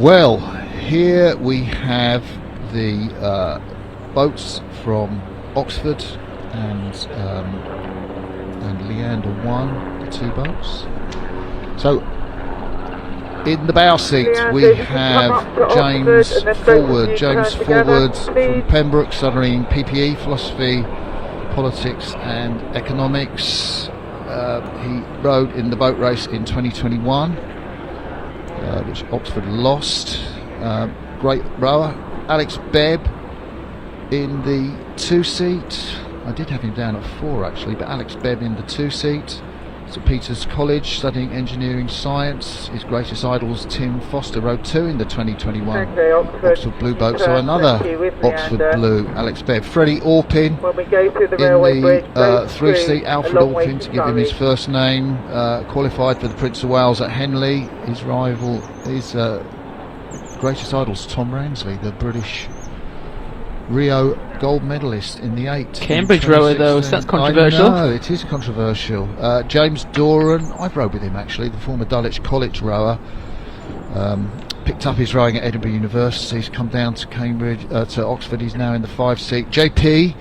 Well, here we have the boats from Oxford and Leander won the two boats. So in the bow seat we have James Forward from Pembroke, studying PPE, philosophy, politics and economics. He rowed in the boat race in 2021, which Oxford lost. Great rower. Alex Bebb in the two seat. I did have him down at 4 actually, but Alex Bebb in the two seat. St Peter's College, studying engineering science. His greatest idols, Tim Foster, rowed 2 in the 2021 Oxford Blue boat. So another Oxford Blue, Alex Bebb. Freddie Orpin in the 3 seat, Alfred Orpin, to give him his first name. Qualified for the Prince of Wales at Henley. His rival, his greatest idols, Tom Ransley, the British Rio gold medalist in the 8. Cambridge rower though, so that's controversial. I know, it is controversial. James Doran, I've rowed with him actually, the former Dulwich College rower. Picked up his rowing at Edinburgh University. He's come down to Cambridge, to Oxford. He's now in the 5 seat. JP,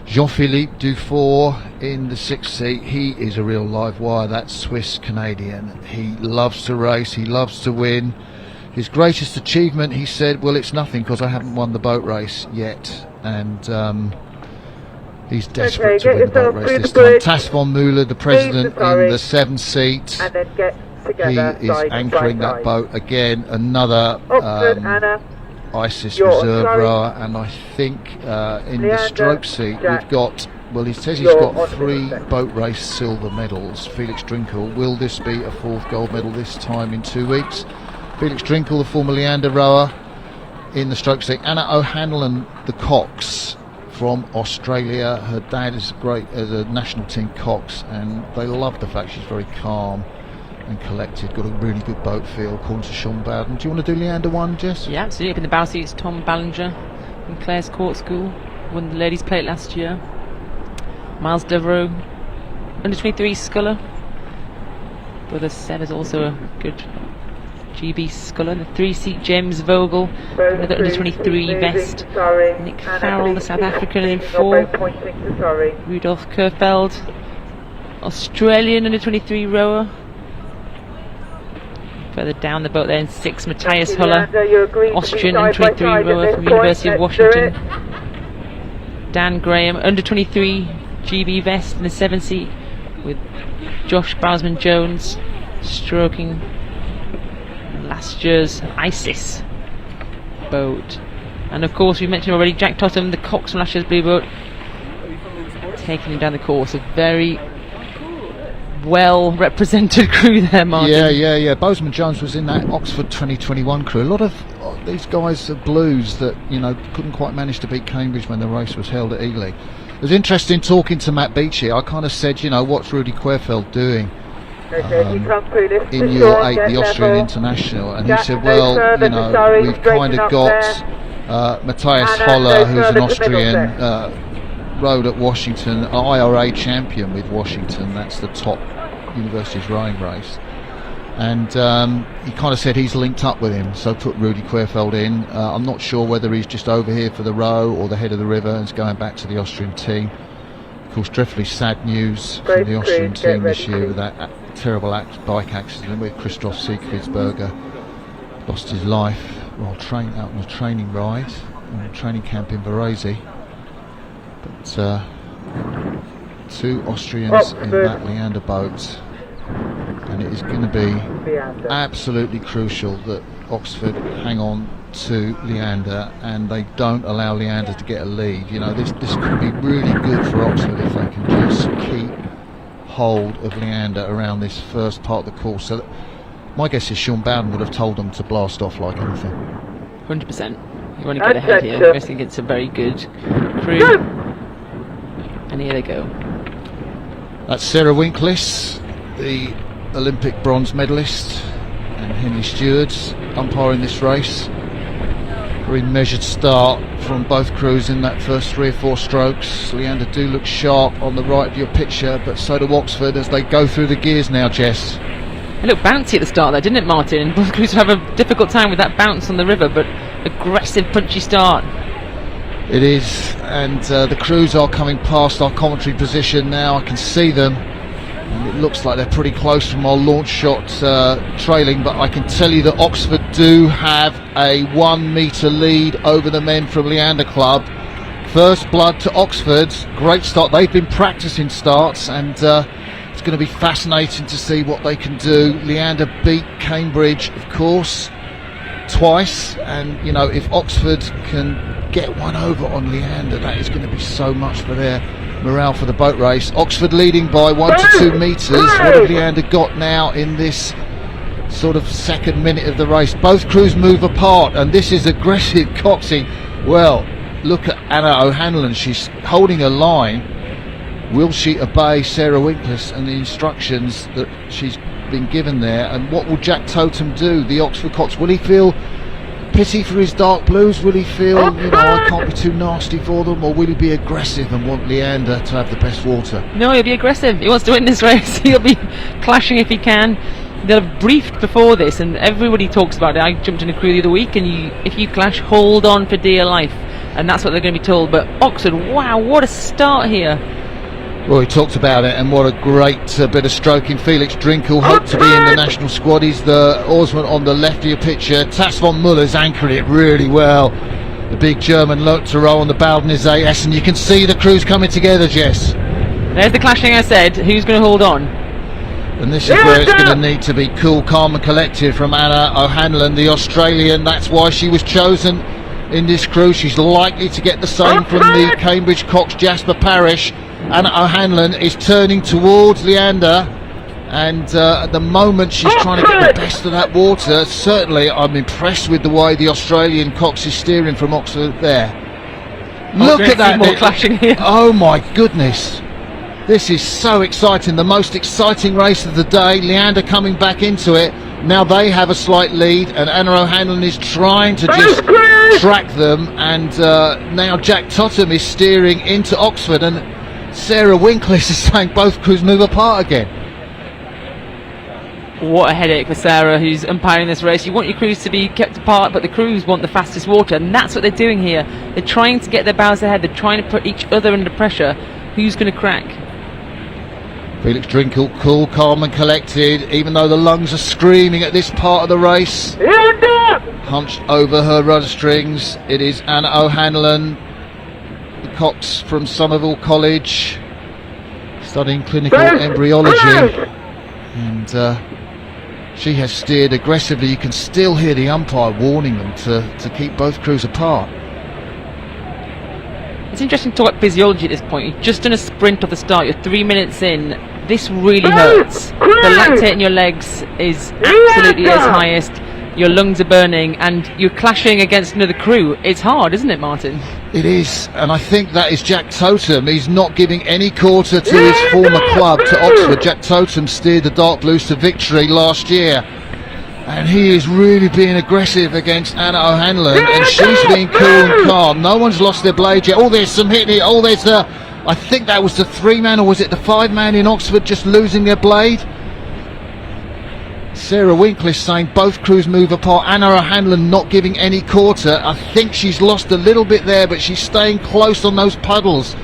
Jean-Philippe Dufour in the 6 seat. He is a real live wire, that Swiss Canadian. He loves to race, he loves to win. His greatest achievement, he said, well, it's nothing because I haven't won the boat race yet. And he's desperate to win the boat race this time. Tas von Müller, the president, in the 7 seat. He is anchoring that boat again. Another ISIS reserve rower. And I think in the stroke seat we've got, well, he says he's got 3 boat race silver medals. Felix Drinkel. Will this be a 4th gold medal this time in 2 weeks? Felix Drinkel, the former Leander rower, in the stroke seat. Anna O'Hanlon, the cox from Australia. Her dad is great as a national team cox, and they love the fact she's very calm and collected. Got a really good boat feel, according to Sean Bowden. Do you want to do Leander 1, Jess? Yeah, absolutely. Up in the bow seats, Tom Ballinger from Clare's Court School, won the ladies' plate last year. Miles Devereaux, under 23 sculler. Brother Seb is also a good GB sculler. The 3 seat, James Vogel, another under 23 vest. Nick Farrell, the South African, in 4. Rudolf Kerfeld, Australian under 23 rower. Further down the boat there in 6, Matthias Huller, Austrian under 23 rower from University of Washington. Dan Graham, under 23 GB vest in the 7 seat, with Josh Bousman Jones stroking last year's ISIS boat. And of course we mentioned already Jack Totham, the cox from last year's blue boat, taking him down the course. A very well represented crew there, Martin. Yeah. Bousman Jones was in that Oxford 2021 crew. A lot of these guys are blues that, you know, couldn't quite manage to beat Cambridge when the race was held at Ely. It was interesting talking to Matt Beachy. I kind of said, you know, what's Rudy Querfeld doing in your 8, the Austrian International? And he said, well, you know, we've kind of got Matthias Holler, who's an Austrian, rowed at Washington, an IRA champion with Washington. That's the top university's rowing race. And he kind of said he's linked up with him, so put Rudy Querfeld in. I'm not sure whether he's just over here for the row or the head of the river and is going back to the Austrian team. Of course, dreadfully sad news from the Austrian team this year with that terrible bike accident where Christoph Siegfriedsberger lost his life while out on a training ride on a training camp in Varese. But 2 Austrians in that Leander boat, and it is going to be absolutely crucial that Oxford hang on to Leander and they don't allow Leander to get a lead. You know, this could be really good for Oxford if they can just keep hold of Leander around this first part of the course. So my guess is Sean Bowden would have told them to blast off like anything. 100%. You want to get ahead here. I think it's a very good crew. And here they go. That's Sarah Winklis, the Olympic bronze medalist, and Henry Stewards umpiring this race. Very measured start from both crews in that first 3 or 4 strokes. Leander do look sharp on the right of your picture, but so do Oxford as they go through the gears now, Jess. It looked bouncy at the start there, didn't it, Martin? And both crews have a difficult time with that bounce on the river, but aggressive, punchy start. It is, and the crews are coming past our commentary position now. I can see them, and it looks like they're pretty close from our launch shot trailing, but I can tell you that Oxford do have a 1 metre lead over the men from Leander Club. First blood to Oxford. Great start. They've been practicing starts, and it's going to be fascinating to see what they can do. Leander beat Cambridge, of course, twice, and you know, if Oxford can get one over on Leander, that is going to be so much for their morale for the boat race. Oxford leading by 1 to 2 metres. What have Leander got now in this sort of second minute of the race? Both crews move apart, and this is aggressive coxing. Well, look at Anna O'Hanlon. She's holding a line. Will she obey Sarah Winkless and the instructions that she's been given there? And what will Jack Totem do, the Oxford Cox? Will he feel pity for his dark blues? Will he feel, you know, I can't be too nasty for them? Or will he be aggressive and want Leander to have the best water? No, he'll be aggressive. He wants to win this race. He'll be clashing if he can. They'll have briefed before this, and everybody talks about it. I jumped in a crew the other week, and if you clash, hold on for dear life. And that's what they're going to be told. But Oxford, wow, what a start here. Well, he talked about it, and what a great bit of stroking. Felix Drinkel hoped to be in the national squad. He's the oarsman on the left of your picture. Tas von Muller's anchored it really well. The big German learnt to row on the Baldnese AS, and you can see the crews coming together, Jess. There's the clashing I said. Who's going to hold on? And this is where it's going to need to be cool, calm and collected from Anna O'Hanlon, the Australian. That's why she was chosen in this crew. She's likely to get the same from the Cambridge Cox Jasper Parish. Anna O'Hanlon is turning towards Leander, and at the moment she's trying to get the best of that water. Certainly I'm impressed with the way the Australian Cox is steering from Oxford there. Look at that. More clashing here. Oh my goodness, this is so exciting. The most exciting race of the day. Leander coming back into it. Now they have a slight lead, and Anna O'Hanlon is trying to just track them, and now Jack Totem is steering into Oxford, and Sarah Winkless is saying both crews move apart again. What a headache for Sarah, who's umpiring this race. You want your crews to be kept apart, but the crews want the fastest water, and that's what they're doing here. They're trying to get their bows ahead. They're trying to put each other under pressure. Who's going to crack? Felix Drinkel, cool, calm and collected, even though the lungs are screaming at this part of the race. Hunched over her rudder strings, it is Anna O'Hanlon, the Cox from Somerville College, studying clinical embryology, and she has steered aggressively. You can still hear the umpire warning them to keep both crews apart. It's interesting to talk about physiology at this point. You've just done a sprint off the start, you're 3 minutes in. This really hurts. The lactate in your legs is absolutely at its highest. Your lungs are burning, and you're clashing against another crew. It's hard, isn't it, Martin? It is, and I think that is Jack Totem. He's not giving any quarter to his former club, to Oxford. Jack Totem steered the Dark Blues to victory last year, and he is really being aggressive against Anna O'Hanlon, and she's being cool and calm. No one's lost their blade yet. Oh, there's some hitting it. Oh, there's the, I think that was the 3-man, or was it the 5-man in Oxford just losing their blade? Sarah Winkless saying both crews move apart. Anna O'Hanlon not giving any quarter. I think she's lost a little bit there, but she's staying close on those puddles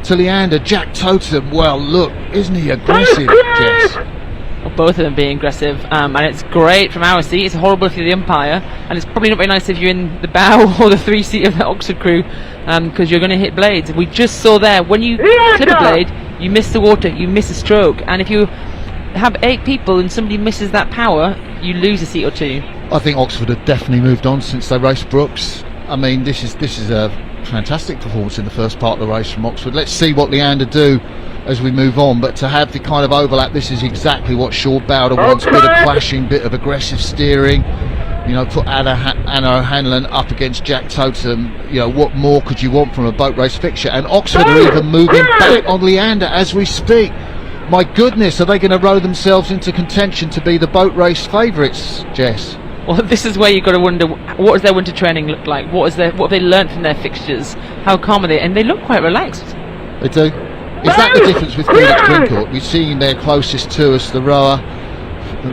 to Leander. Jack Totem, well, look, isn't he aggressive, Jess? Well, both of them being aggressive, and it's great from our seat. It's horrible if you're the umpire, and it's probably not very nice if you're in the bow or the 3-seat of the Oxford crew, because you're going to hit blades. We just saw there, when you clip a blade, you miss the water, you miss a stroke, and if you have 8 people and somebody misses that power, you lose a seat or 2. I think Oxford have definitely moved on since they raced Brooks. I mean, this is a fantastic performance in the first part of the race from Oxford. Let's see what Leander do as we move on, but to have the kind of overlap, this is exactly what Short Bowder wants. Bit of clashing, bit of aggressive steering, you know, put Anna O'Hanlon up against Jack Totem. You know, what more could you want from a boat race fixture? And Oxford are even moving back on Leander as we speak. My goodness, are they going to row themselves into contention to be the boat race favourites, Jess? Well, this is where you've got to wonder, what does their winter training look like? What have they learnt from their fixtures? How calm are they? And they look quite relaxed. They do. Is that the difference with Felix Drinkel? We've seen their closest to us, the rower,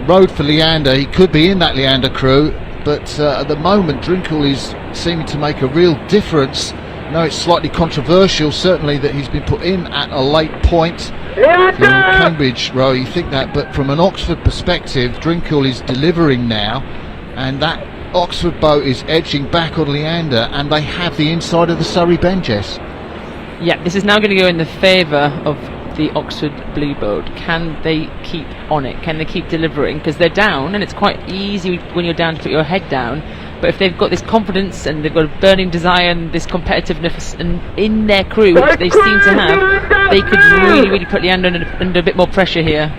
road for Leander. He could be in that Leander crew, but at the moment Drinkle is seeming to make a real difference. No, it's slightly controversial, certainly, that he's been put in at a late point. If you're in Cambridge row, you think that, but from an Oxford perspective, Drinkle is delivering now, and that Oxford boat is edging back on Leander, and they have the inside of the Surrey bend, Jess. Yeah, this is now going to go in the favour of the Oxford Blue boat. Can they keep on it? Can they keep delivering? Because they're down, and it's quite easy when you're down to put your head down. But if they've got this confidence and they've got a burning desire and this competitiveness in their crew, which they seem to have, they could really put Leander under a bit more pressure here.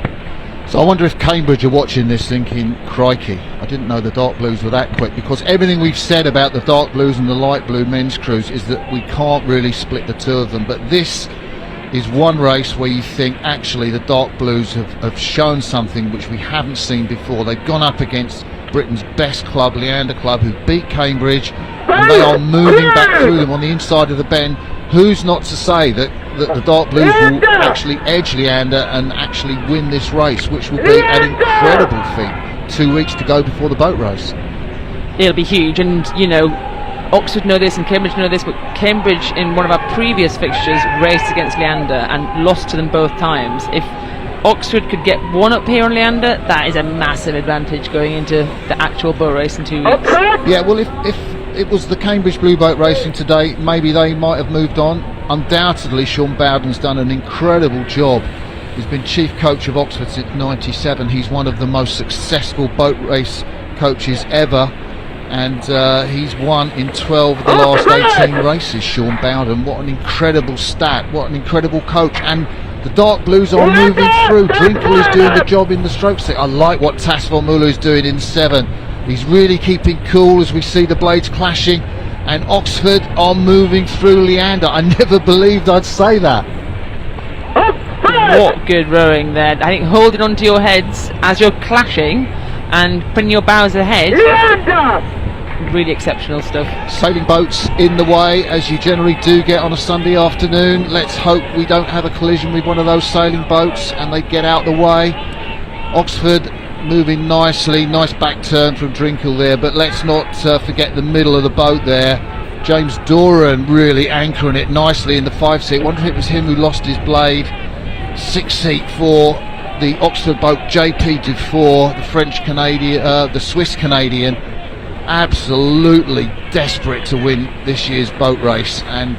So I wonder if Cambridge are watching this thinking, crikey, I didn't know the dark blues were that quick, because everything we've said about the dark blues and the light blue men's crews is that we can't really split the two of them. But this is one race where you think actually the dark blues have shown something which we haven't seen before. They've gone up against Britain's best club, Leander Club, who beat Cambridge, and they are moving back through them on the inside of the bend. Who's not to say that the dark blues will actually edge Leander and actually win this race, which will be an incredible feat. 2 weeks to go before the boat race. It'll be huge, and you know, Oxford know this and Cambridge know this, but Cambridge in one of our previous fixtures raced against Leander and lost to them both times. If Oxford could get one up here on Leander, that is a massive advantage going into the actual boat race in 2 weeks. Yeah, well, if it was the Cambridge Blue Boat racing today, maybe they might have moved on. Undoubtedly, Sean Bowden's done an incredible job. He's been chief coach of Oxford since '97. He's one of the most successful boat race coaches ever, and he's won in 12 of the last 18 races, Sean Bowden. What an incredible stat, what an incredible coach. And the dark blues are moving through. Drinkle is doing the job in the stroke set. I like what Tasfel is doing in 7. He's really keeping cool as we see the blades clashing, and Oxford are moving through Leander. I never believed I'd say that. What good rowing there. I think holding onto your heads as you're clashing and putting your bows ahead, really exceptional stuff. Sailing boats in the way, as you generally do get on a Sunday afternoon. Let's hope we don't have a collision with one of those sailing boats and they get out the way. Oxford moving nicely, nice back turn from Drinkle there, but let's not forget the middle of the boat there. James Doran really anchoring it nicely in the 5 seat. Wonder if it was him who lost his blade. 6 seat for the Oxford boat, JP Dufour, the French Canadian, the Swiss Canadian, absolutely desperate to win this year's boat race, and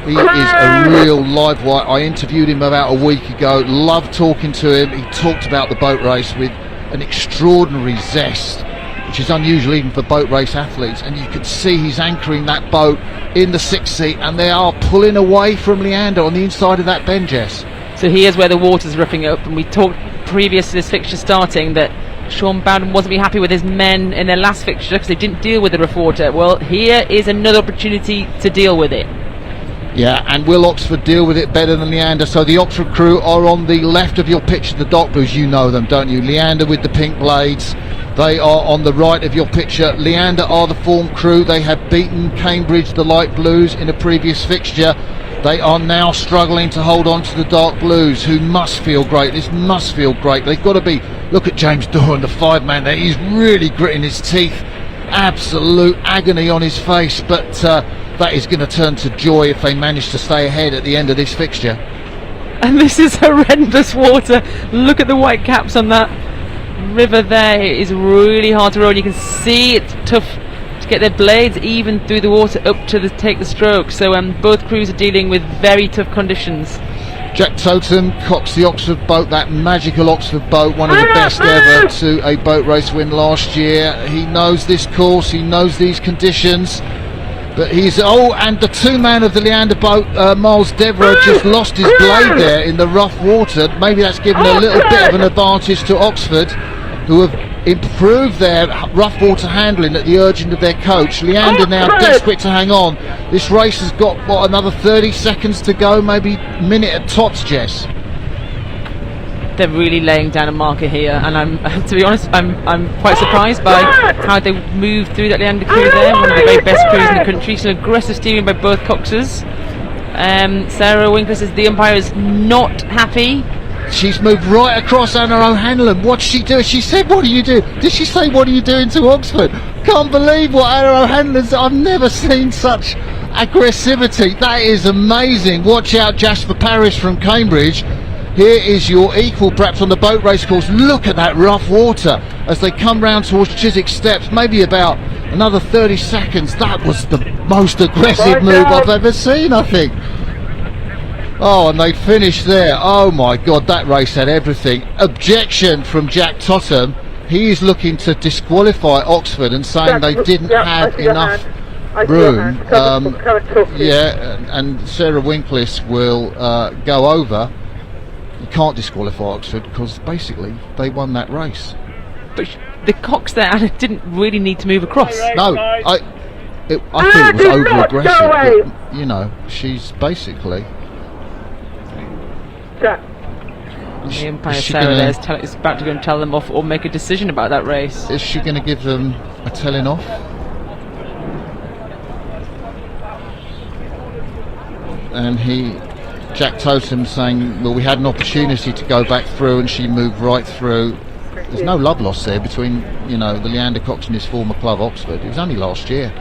he is a real live wire. I interviewed him about a week ago, loved talking to him. He talked about the boat race with an extraordinary zest, which is unusual even for boat race athletes, and you can see he's anchoring that boat in the 6 seat, and they are pulling away from Leander on the inside of that bend, Jess. So here's where the water's roughing up, and we talked previous to this fixture starting that Sean Bowden wasn't be happy with his men in their last fixture because they didn't deal with the rough water. Well, here is another opportunity to deal with it. Yeah, and will Oxford deal with it better than Leander? So the Oxford crew are on the left of your picture, the dark blues, you know them, don't you? Leander with the pink blades. They are on the right of your picture. Leander are the form crew. They have beaten Cambridge, the light blues, in a previous fixture. They are now struggling to hold on to the dark blues, who must feel great. This must feel great. They've got to be. Look at James Doran, the 5-man there. He's really gritting his teeth. Absolute agony on his face, but that is going to turn to joy if they manage to stay ahead at the end of this fixture. And this is horrendous water. Look at the white caps on that river there. It is really hard to row, and you can see it's tough to get their blades even through the water up to take the stroke. So both crews are dealing with very tough conditions. Jack Totem cocks the Oxford boat, that magical Oxford boat, one of the best ever to a boat race win last year. He knows this course, he knows these conditions, but he's and the 2-man of the Leander boat, Miles Devereux, just lost his blade there in the rough water. Maybe that's given a little bit of an advantage to Oxford, who have improved their rough water handling at the urging of their coach. Leander now desperate to hang on. This race has got, what, another 30 seconds to go, maybe a minute at tops, Jess. They're really laying down a marker here, and I'm, to be honest, I'm quite surprised by how they moved through that Leander crew there, one of the very best crews in the country. So aggressive steering by both coxers. Sarah Winkler says the umpire is not happy. She's moved right across Anna O'Hanlon. What's she doing? She said, "What are you doing?" Did she say, "What are you doing to Oxford?" Can't believe what Anna O'Hanlon's. I've never seen such aggressivity. That is amazing. Watch out, Jasper Parris from Cambridge. Here is your equal, perhaps on the boat race course. Look at that rough water as they come round towards Chiswick Steps. Maybe about another 30 seconds. That was the most aggressive move I've ever seen, I think. Oh, and they finished there. Oh my God, that race had everything. Objection from Jack Totham. He is looking to disqualify Oxford and saying they didn't have enough room. And Sarah Winklis will go over. You can't disqualify Oxford because basically they won that race. But the Cox there didn't really need to move across. No, I think it was over aggressive. You know, she's basically. The umpire Sarah is about to go and tell them off or make a decision about that race. Is she going to give them a telling off? And Jack Totham saying, well, we had an opportunity to go back through and she moved right through. There's no love lost there between, the Leander Cox and his former club Oxford. It was only last year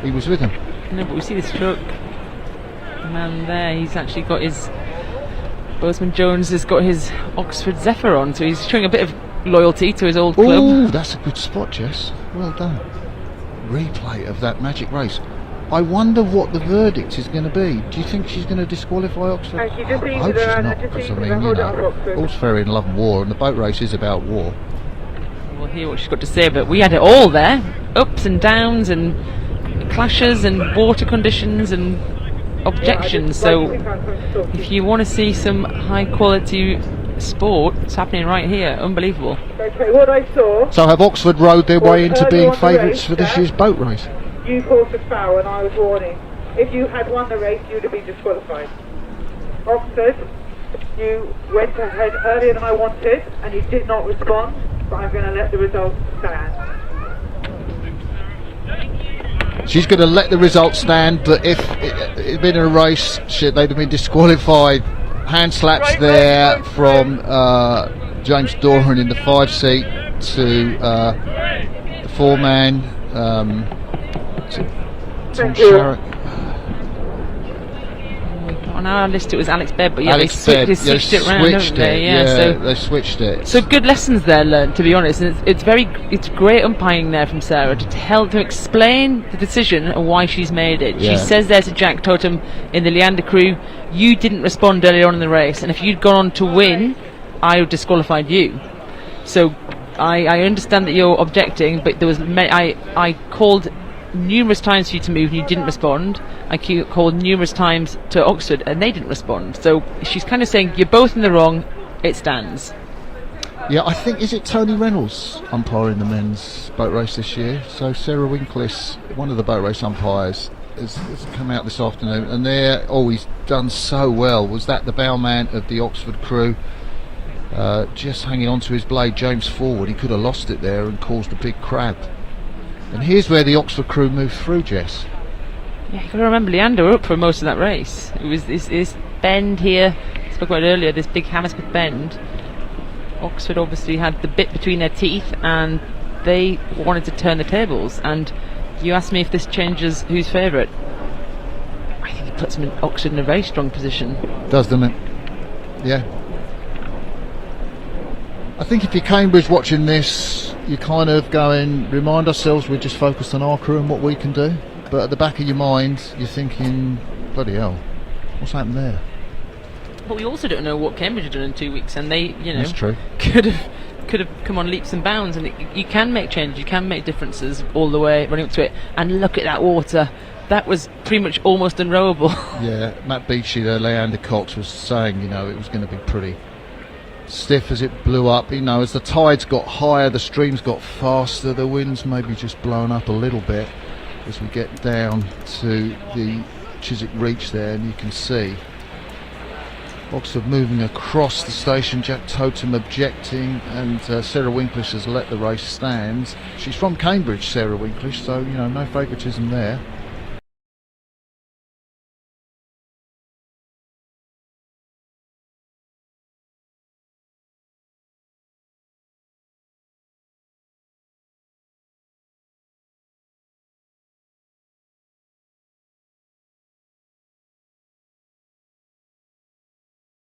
he was with him. No, but we see this truck man there, he's actually got his Bozeman Jones has got his Oxford Zephyr on, so he's showing a bit of loyalty to his old club. Oh, that's a good spot, Jess. Well done. Replay of that magic race. I wonder what the verdict is going to be. Do you think she's going to disqualify Oxford? I hope she's not, because all's fair in love and war, and the boat race is about war. We'll hear what she's got to say, but we had it all there. Ups and downs and clashes and water conditions and objections. So if you want to see some high quality sport, it's happening right here. Unbelievable. Okay, what I saw. So have Oxford rode their way into being favourites for this year's boat race? You caused a foul and I was warning. If you had won the race, you'd have been disqualified. Oxford, you went ahead earlier than I wanted and you did not respond, but I'm going to let the results stand. She's going to let the results stand, but if it had been a race, they'd have been disqualified. Hand slaps there from James Doran in the 5 seat to the 4-man. Tom Sharrock. On our list it was Alex Bebb, but they switched it around, haven't they? Yeah, they switched it. So good lessons there learned, to be honest. And it's great umpiring there from Sarah to explain the decision and why she's made it. She says there to Jack Totham in the Leander crew, you didn't respond earlier on in the race, and if you'd gone on to win, I would have disqualified you. So I understand that you're objecting, but there was I called numerous times for you to move and you didn't respond. I called numerous times to Oxford and they didn't respond. So she's kind of saying you're both in the wrong, it stands. Yeah, I think, is it Tony Reynolds umpiring the men's boat race this year? So Sarah Winklis, one of the boat race umpires, has come out this afternoon, and they're always done so well. Was that the bowman of the Oxford crew? Just hanging on to his blade, James Forward. He could have lost it there and caused a big crab. And here's where the Oxford crew moved through, Jess. Yeah, you've got to remember Leander were up for most of that race. It was this bend here, I spoke about earlier, this big Hammersmith bend. Oxford obviously had the bit between their teeth and they wanted to turn the tables. And you asked me if this changes who's favourite. I think it puts Oxford in a very strong position. Does, doesn't it? Yeah. I think if you're Cambridge watching this, you're kind of going, remind ourselves we're just focused on our crew and what we can do. But at the back of your mind, you're thinking, bloody hell, what's happened there? But we also don't know what Cambridge have done in 2 weeks, and they, That's true. could have come on leaps and bounds, and you can make changes, you can make differences all the way running up to it. And look at that water. That was pretty much almost unrowable. Yeah, Matt Beachy, the Leander Cox, was saying, it was going to be pretty stiff as it blew up. As the tides got higher, the streams got faster, the winds maybe just blowing up a little bit as we get down to the Chiswick Reach there, and you can see Oxford moving across the station, Jack Totham objecting, and Sarah Winklish has let the race stand. She's from Cambridge, Sarah Winklish, so no favouritism there.